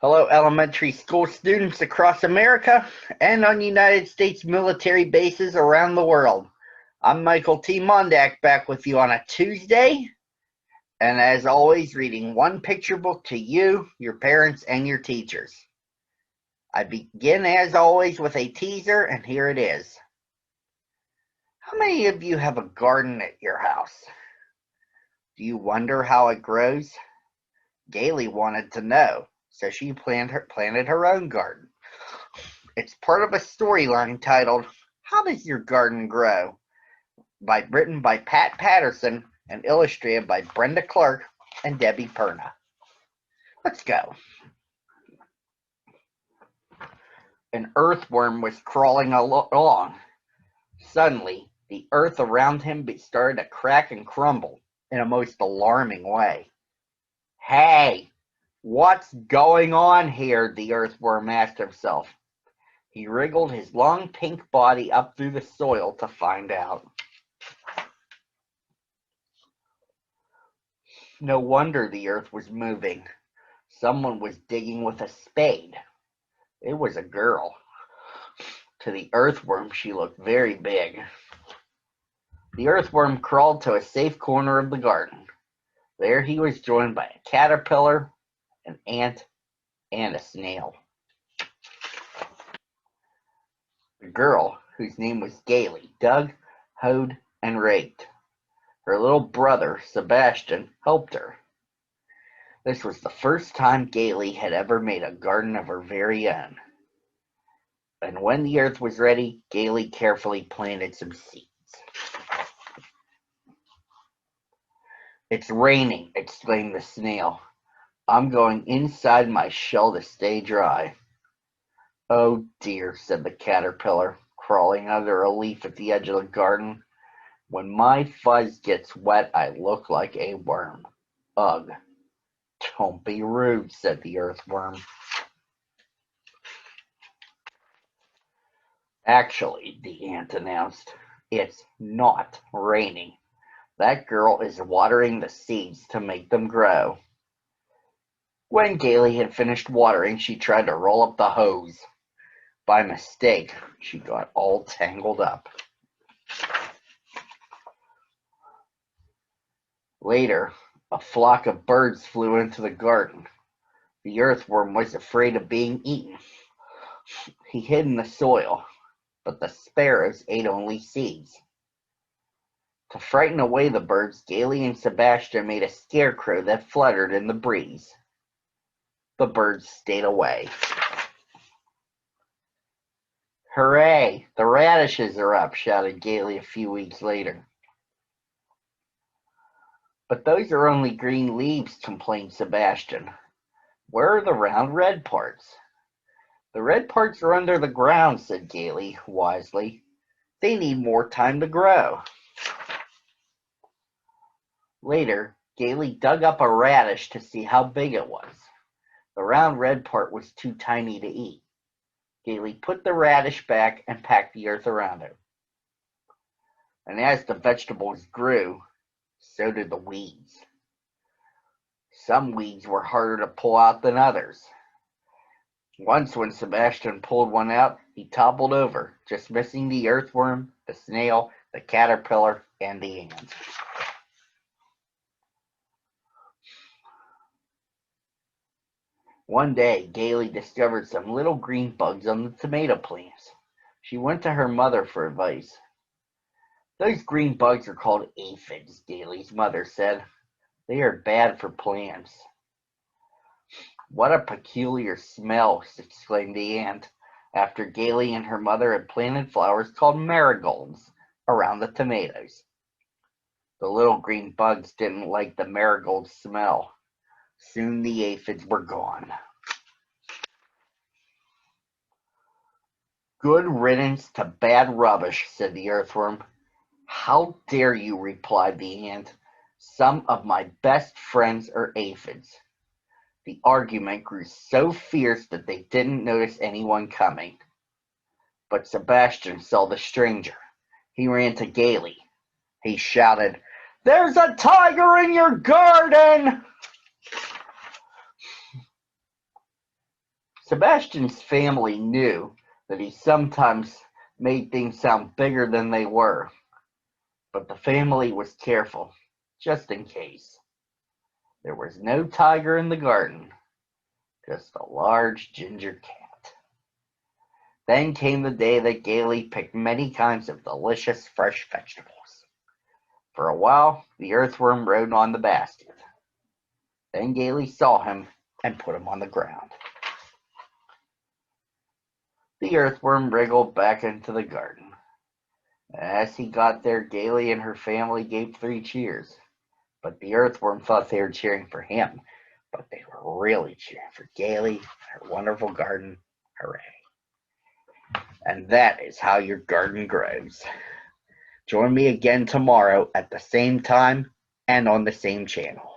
Hello, elementary school students across America and on United States military bases around the world. I'm Michael T. Mondak back with you on a Tuesday, and as always, reading one picture book to you, your parents, and your teachers. I begin, as always, with a teaser, and here it is. How many of you have a garden at your house? Do you wonder how it grows? Gailey wanted to know, so she planted her own garden. It's part of a storyline titled, How Does Your Garden Grow? Written by Pat Patterson and illustrated by Brenda Clark and Debbie Perna. Let's go. An earthworm was crawling along. Suddenly, the earth around him started to crack and crumble in a most alarming way. Hey, what's going on here? The earthworm asked himself. He wriggled his long pink body up through the soil to find out. No wonder the earth was moving. Someone was digging with a spade. It was a girl. To the earthworm, she looked very big. The earthworm crawled to a safe corner of the garden. There he was joined by a caterpillar, an ant, and a snail. The girl, whose name was Gailey, dug, hoed, and raked. Her little brother, Sebastian, helped her. This was the first time Gailey had ever made a garden of her very own. And when the earth was ready, Gailey carefully planted some seeds. It's raining, exclaimed the snail. I'm going inside my shell to stay dry. Oh dear, said the caterpillar, crawling under a leaf at the edge of the garden. When my fuzz gets wet, I look like a worm. Ugh. Don't be rude, said the earthworm. Actually, the ant announced, it's not raining. That girl is watering the seeds to make them grow. When Gailey had finished watering, she tried to roll up the hose. By mistake, she got all tangled up. Later, a flock of birds flew into the garden. The earthworm was afraid of being eaten. He hid in the soil, but the sparrows ate only seeds. To frighten away the birds, Gailey and Sebastian made a scarecrow that fluttered in the breeze. The birds stayed away. Hooray! The radishes are up, shouted Gailey a few weeks later. But those are only green leaves, complained Sebastian. Where are the round red parts? The red parts are under the ground, said Gailey wisely. They need more time to grow. Later, Gailey dug up a radish to see how big it was. The round red part was too tiny to eat. Gailey put the radish back and packed the earth around it. And as the vegetables grew, so did the weeds. Some weeds were harder to pull out than others. Once when Sebastian pulled one out, he toppled over, just missing the earthworm, the snail, the caterpillar, and the ant. One day, Gailey discovered some little green bugs on the tomato plants. She went to her mother for advice. Those green bugs are called aphids, Gailey's mother said. They are bad for plants. What a peculiar smell, exclaimed the ant, after Gailey and her mother had planted flowers called marigolds around the tomatoes. The little green bugs didn't like the marigold smell. Soon the aphids were gone. Good riddance to bad rubbish, said the earthworm. How dare you, replied the ant. Some of my best friends are aphids. The argument grew so fierce that they didn't notice anyone coming. But Sebastian saw the stranger. He ran to Gailey. He shouted, "There's a tiger in your garden!" Sebastian's family knew that he sometimes made things sound bigger than they were, but the family was careful, just in case. There was no tiger in the garden, just a large ginger cat. Then came the day that Gailey picked many kinds of delicious fresh vegetables. For a while, the earthworm rode on the basket. Then Gailey saw him and put him on the ground. The earthworm wriggled back into the garden. As he got there, Gailey and her family gave 3 cheers. But the earthworm thought they were cheering for him, but they were really cheering for Gailey, her wonderful garden. Hooray. And that is how your garden grows. Join me again tomorrow at the same time and on the same channel.